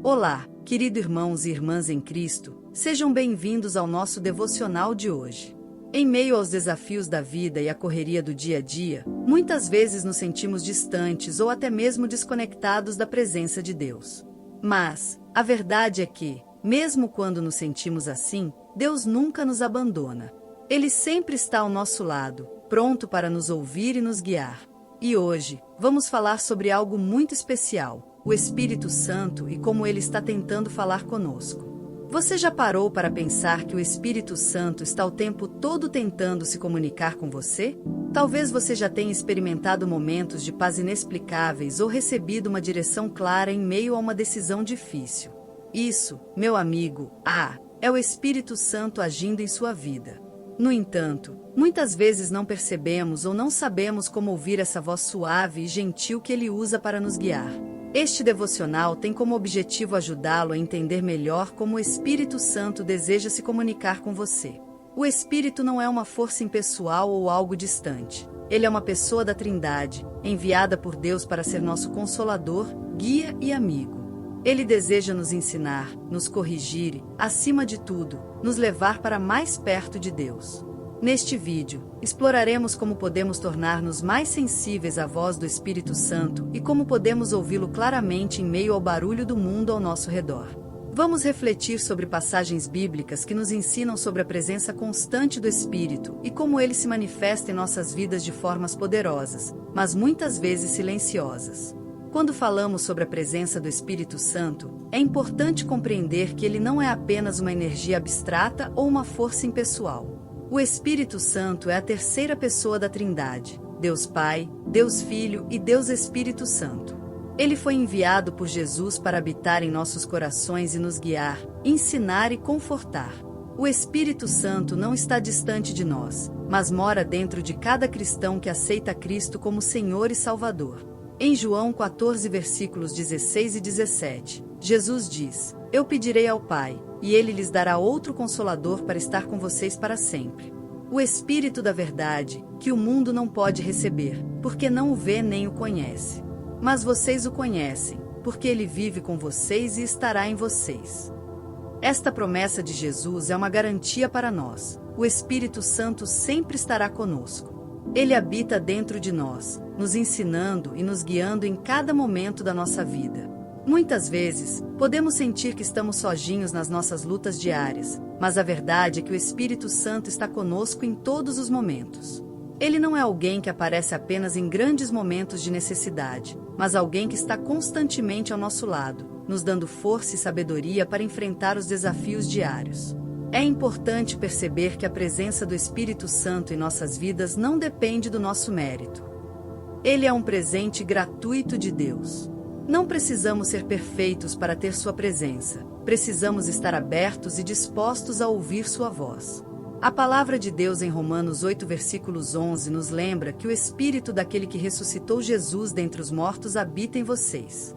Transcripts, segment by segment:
Olá, queridos irmãos e irmãs em Cristo, sejam bem-vindos ao nosso devocional de hoje. Em meio aos desafios da vida e à correria do dia a dia, muitas vezes nos sentimos distantes ou até mesmo desconectados da presença de Deus. Mas, a verdade é que, mesmo quando nos sentimos assim, Deus nunca nos abandona. Ele sempre está ao nosso lado, pronto para nos ouvir e nos guiar. E hoje, vamos falar sobre algo muito especial, o Espírito Santo e como ele está tentando falar conosco. Você já parou para pensar que o Espírito Santo está o tempo todo tentando se comunicar com você? Talvez você já tenha experimentado momentos de paz inexplicáveis ou recebido uma direção clara em meio a uma decisão difícil. Isso, meu amigo, é o Espírito Santo agindo em sua vida. No entanto, muitas vezes não percebemos ou não sabemos como ouvir essa voz suave e gentil que ele usa para nos guiar. Este devocional tem como objetivo ajudá-lo a entender melhor como o Espírito Santo deseja se comunicar com você. O Espírito não é uma força impessoal ou algo distante. Ele é uma pessoa da Trindade, enviada por Deus para ser nosso consolador, guia e amigo. Ele deseja nos ensinar, nos corrigir e, acima de tudo, nos levar para mais perto de Deus. Neste vídeo, exploraremos como podemos tornar-nos mais sensíveis à voz do Espírito Santo e como podemos ouvi-lo claramente em meio ao barulho do mundo ao nosso redor. Vamos refletir sobre passagens bíblicas que nos ensinam sobre a presença constante do Espírito e como ele se manifesta em nossas vidas de formas poderosas, mas muitas vezes silenciosas. Quando falamos sobre a presença do Espírito Santo, é importante compreender que ele não é apenas uma energia abstrata ou uma força impessoal. O Espírito Santo é a terceira pessoa da Trindade, Deus Pai, Deus Filho e Deus Espírito Santo. Ele foi enviado por Jesus para habitar em nossos corações e nos guiar, ensinar e confortar. O Espírito Santo não está distante de nós, mas mora dentro de cada cristão que aceita Cristo como Senhor e Salvador. Em João 14, versículos 16 e 17, Jesus diz: Eu pedirei ao Pai, e ele lhes dará outro Consolador para estar com vocês para sempre. O Espírito da verdade, que o mundo não pode receber, porque não o vê nem o conhece. Mas vocês o conhecem, porque ele vive com vocês e estará em vocês. Esta promessa de Jesus é uma garantia para nós. O Espírito Santo sempre estará conosco. Ele habita dentro de nós, nos ensinando e nos guiando em cada momento da nossa vida. Muitas vezes, podemos sentir que estamos sozinhos nas nossas lutas diárias, mas a verdade é que o Espírito Santo está conosco em todos os momentos. Ele não é alguém que aparece apenas em grandes momentos de necessidade, mas alguém que está constantemente ao nosso lado, nos dando força e sabedoria para enfrentar os desafios diários. É importante perceber que a presença do Espírito Santo em nossas vidas não depende do nosso mérito. Ele é um presente gratuito de Deus. Não precisamos ser perfeitos para ter sua presença. Precisamos estar abertos e dispostos a ouvir sua voz. A palavra de Deus em Romanos 8, versículos 11 nos lembra que o Espírito daquele que ressuscitou Jesus dentre os mortos habita em vocês.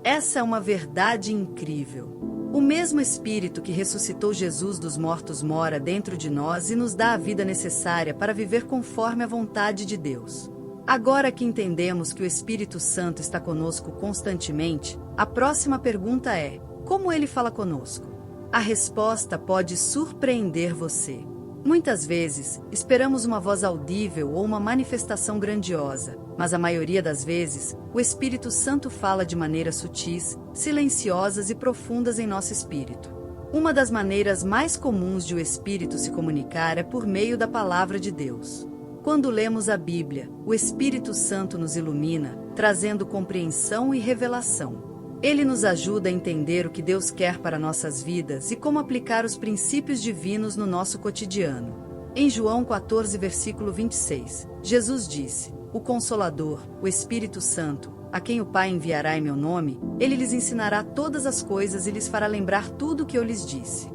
Essa é uma verdade incrível. O mesmo Espírito que ressuscitou Jesus dos mortos mora dentro de nós e nos dá a vida necessária para viver conforme a vontade de Deus. Agora que entendemos que o Espírito Santo está conosco constantemente, a próxima pergunta é: como ele fala conosco? A resposta pode surpreender você. Muitas vezes, esperamos uma voz audível ou uma manifestação grandiosa, mas a maioria das vezes, o Espírito Santo fala de maneiras sutis, silenciosas e profundas em nosso espírito. Uma das maneiras mais comuns de o Espírito se comunicar é por meio da Palavra de Deus. Quando lemos a Bíblia, o Espírito Santo nos ilumina, trazendo compreensão e revelação. Ele nos ajuda a entender o que Deus quer para nossas vidas e como aplicar os princípios divinos no nosso cotidiano. Em João 14, versículo 26, Jesus disse: O Consolador, o Espírito Santo, a quem o Pai enviará em meu nome, ele lhes ensinará todas as coisas e lhes fará lembrar tudo o que eu lhes disse.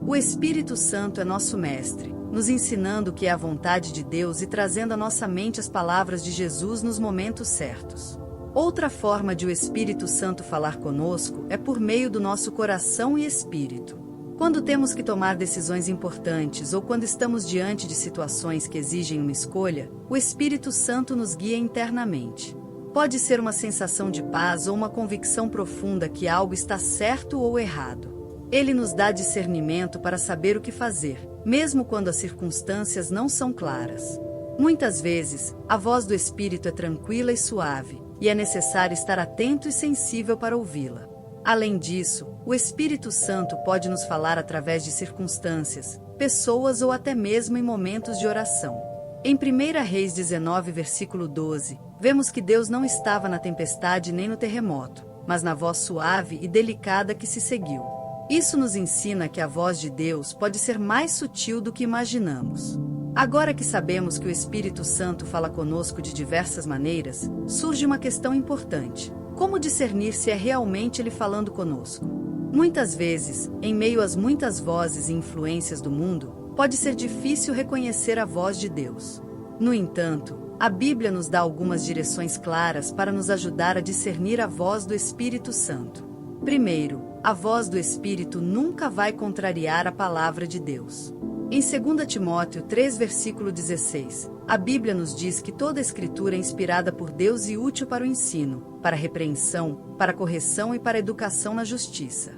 O Espírito Santo é nosso mestre, nos ensinando o que é a vontade de Deus e trazendo à nossa mente as palavras de Jesus nos momentos certos. Outra forma de o Espírito Santo falar conosco é por meio do nosso coração e espírito. Quando temos que tomar decisões importantes ou quando estamos diante de situações que exigem uma escolha, o Espírito Santo nos guia internamente. Pode ser uma sensação de paz ou uma convicção profunda que algo está certo ou errado. Ele nos dá discernimento para saber o que fazer, mesmo quando as circunstâncias não são claras. Muitas vezes, a voz do Espírito é tranquila e suave, e é necessário estar atento e sensível para ouvi-la. Além disso, o Espírito Santo pode nos falar através de circunstâncias, pessoas ou até mesmo em momentos de oração. Em 1 Reis 19, versículo 12, vemos que Deus não estava na tempestade nem no terremoto, mas na voz suave e delicada que se seguiu. Isso nos ensina que a voz de Deus pode ser mais sutil do que imaginamos. Agora que sabemos que o Espírito Santo fala conosco de diversas maneiras, surge uma questão importante: como discernir se é realmente Ele falando conosco? Muitas vezes, em meio às muitas vozes e influências do mundo, pode ser difícil reconhecer a voz de Deus. No entanto, a Bíblia nos dá algumas direções claras para nos ajudar a discernir a voz do Espírito Santo. Primeiro, a voz do Espírito nunca vai contrariar a palavra de Deus. Em 2 Timóteo 3, versículo 16, a Bíblia nos diz que toda a Escritura é inspirada por Deus e útil para o ensino, para a repreensão, para a correção e para a educação na justiça.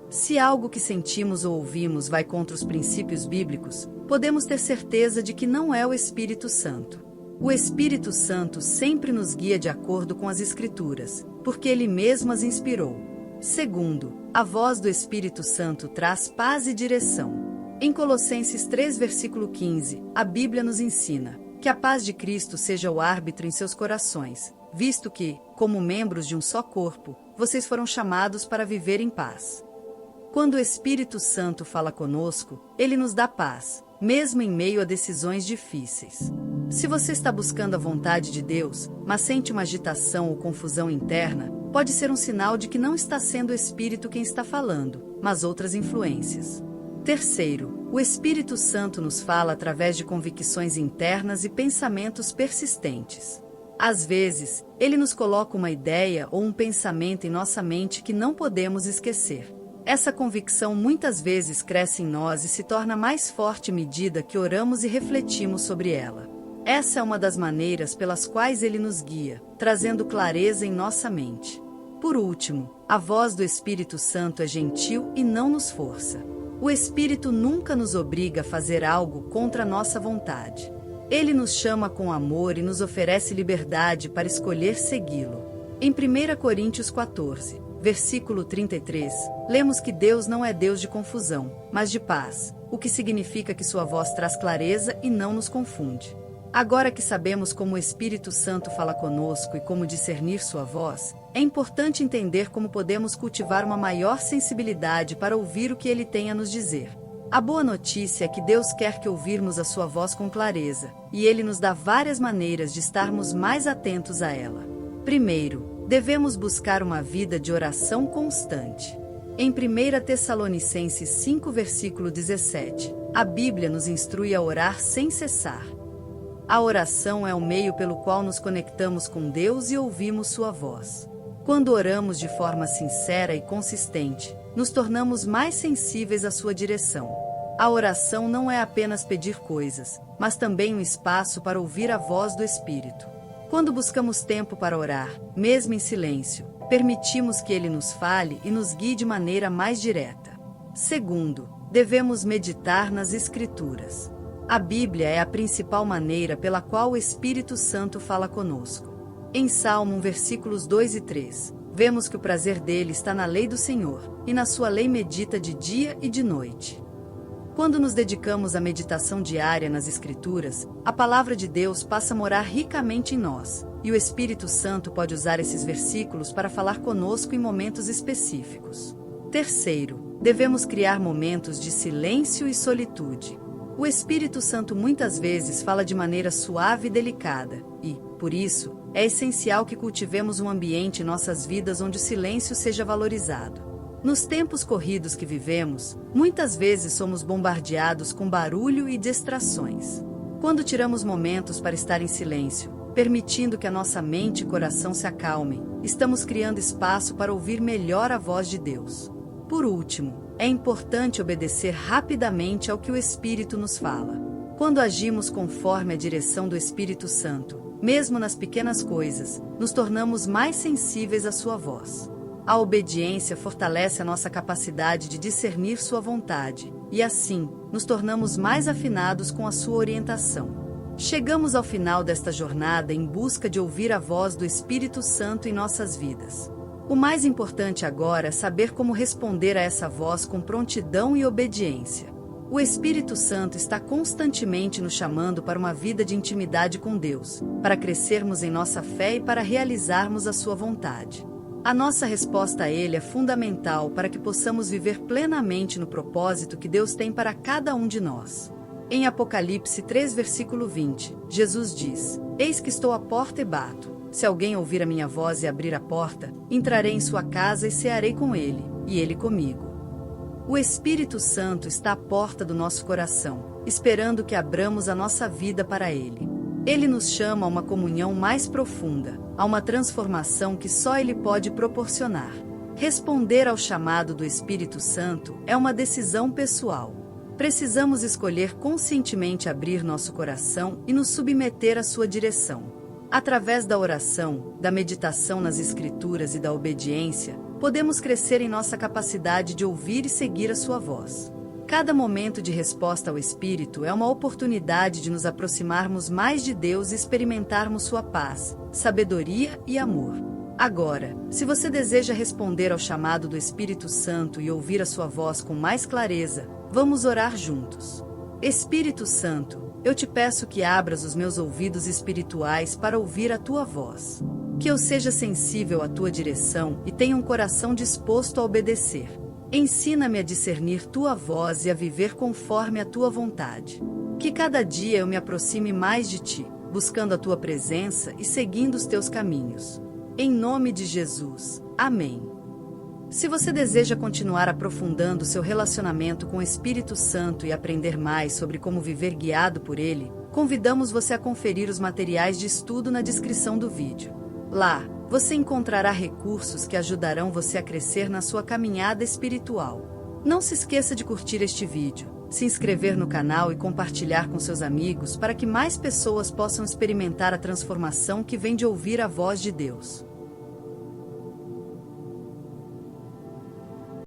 Se algo que sentimos ou ouvimos vai contra os princípios bíblicos, podemos ter certeza de que não é o Espírito Santo. O Espírito Santo sempre nos guia de acordo com as Escrituras, porque Ele mesmo as inspirou. Segundo, a voz do Espírito Santo traz paz e direção. Em Colossenses 3, versículo 15, a Bíblia nos ensina que a paz de Cristo seja o árbitro em seus corações, visto que, como membros de um só corpo, vocês foram chamados para viver em paz. Quando o Espírito Santo fala conosco, Ele nos dá paz, mesmo em meio a decisões difíceis. Se você está buscando a vontade de Deus, mas sente uma agitação ou confusão interna, pode ser um sinal de que não está sendo o Espírito quem está falando, mas outras influências. Terceiro, o Espírito Santo nos fala através de convicções internas e pensamentos persistentes. Às vezes, Ele nos coloca uma ideia ou um pensamento em nossa mente que não podemos esquecer. Essa convicção muitas vezes cresce em nós e se torna mais forte à medida que oramos e refletimos sobre ela. Essa é uma das maneiras pelas quais Ele nos guia, trazendo clareza em nossa mente. Por último, a voz do Espírito Santo é gentil e não nos força. O Espírito nunca nos obriga a fazer algo contra a nossa vontade. Ele nos chama com amor e nos oferece liberdade para escolher segui-lo. Em 1 Coríntios 14, versículo 33, lemos que Deus não é Deus de confusão, mas de paz, o que significa que sua voz traz clareza e não nos confunde. Agora que sabemos como o Espírito Santo fala conosco e como discernir sua voz, é importante entender como podemos cultivar uma maior sensibilidade para ouvir o que Ele tem a nos dizer. A boa notícia é que Deus quer que ouvirmos a sua voz com clareza, e Ele nos dá várias maneiras de estarmos mais atentos a ela. Primeiro, devemos buscar uma vida de oração constante. Em 1 Tessalonicenses 5, versículo 17, a Bíblia nos instrui a orar sem cessar. A oração é o meio pelo qual nos conectamos com Deus e ouvimos sua voz. Quando oramos de forma sincera e consistente, nos tornamos mais sensíveis à sua direção. A oração não é apenas pedir coisas, mas também um espaço para ouvir a voz do Espírito. Quando buscamos tempo para orar, mesmo em silêncio, permitimos que Ele nos fale e nos guie de maneira mais direta. Segundo, devemos meditar nas Escrituras. A Bíblia é a principal maneira pela qual o Espírito Santo fala conosco. Em Salmo 1, versículos 2 e 3, vemos que o prazer dele está na lei do Senhor, e na sua lei medita de dia e de noite. Quando nos dedicamos à meditação diária nas Escrituras, a palavra de Deus passa a morar ricamente em nós, e o Espírito Santo pode usar esses versículos para falar conosco em momentos específicos. Terceiro, devemos criar momentos de silêncio e solitude. O Espírito Santo muitas vezes fala de maneira suave e delicada, e, por isso, é essencial que cultivemos um ambiente em nossas vidas onde o silêncio seja valorizado. Nos tempos corridos que vivemos, muitas vezes somos bombardeados com barulho e distrações. Quando tiramos momentos para estar em silêncio, permitindo que a nossa mente e coração se acalmem, estamos criando espaço para ouvir melhor a voz de Deus. Por último, é importante obedecer rapidamente ao que o Espírito nos fala. Quando agimos conforme a direção do Espírito Santo, mesmo nas pequenas coisas, nos tornamos mais sensíveis à sua voz. A obediência fortalece a nossa capacidade de discernir sua vontade, e assim, nos tornamos mais afinados com a sua orientação. Chegamos ao final desta jornada em busca de ouvir a voz do Espírito Santo em nossas vidas. O mais importante agora é saber como responder a essa voz com prontidão e obediência. O Espírito Santo está constantemente nos chamando para uma vida de intimidade com Deus, para crescermos em nossa fé e para realizarmos a sua vontade. A nossa resposta a Ele é fundamental para que possamos viver plenamente no propósito que Deus tem para cada um de nós. Em Apocalipse 3, versículo 20, Jesus diz: Eis que estou à porta e bato. Se alguém ouvir a minha voz e abrir a porta, entrarei em sua casa e cearei com ele, e ele comigo. O Espírito Santo está à porta do nosso coração, esperando que abramos a nossa vida para Ele. Ele nos chama a uma comunhão mais profunda, a uma transformação que só Ele pode proporcionar. Responder ao chamado do Espírito Santo é uma decisão pessoal. Precisamos escolher conscientemente abrir nosso coração e nos submeter à sua direção. Através da oração, da meditação nas Escrituras e da obediência, podemos crescer em nossa capacidade de ouvir e seguir a sua voz. Cada momento de resposta ao Espírito é uma oportunidade de nos aproximarmos mais de Deus e experimentarmos sua paz, sabedoria e amor. Agora, se você deseja responder ao chamado do Espírito Santo e ouvir a sua voz com mais clareza, vamos orar juntos. Espírito Santo, eu te peço que abras os meus ouvidos espirituais para ouvir a tua voz. Que eu seja sensível à tua direção e tenha um coração disposto a obedecer. Ensina-me a discernir tua voz e a viver conforme a tua vontade. Que cada dia eu me aproxime mais de ti, buscando a tua presença e seguindo os teus caminhos. Em nome de Jesus. Amém. Se você deseja continuar aprofundando seu relacionamento com o Espírito Santo e aprender mais sobre como viver guiado por ele, convidamos você a conferir os materiais de estudo na descrição do vídeo. Lá, você encontrará recursos que ajudarão você a crescer na sua caminhada espiritual. Não se esqueça de curtir este vídeo, se inscrever no canal e compartilhar com seus amigos para que mais pessoas possam experimentar a transformação que vem de ouvir a voz de Deus.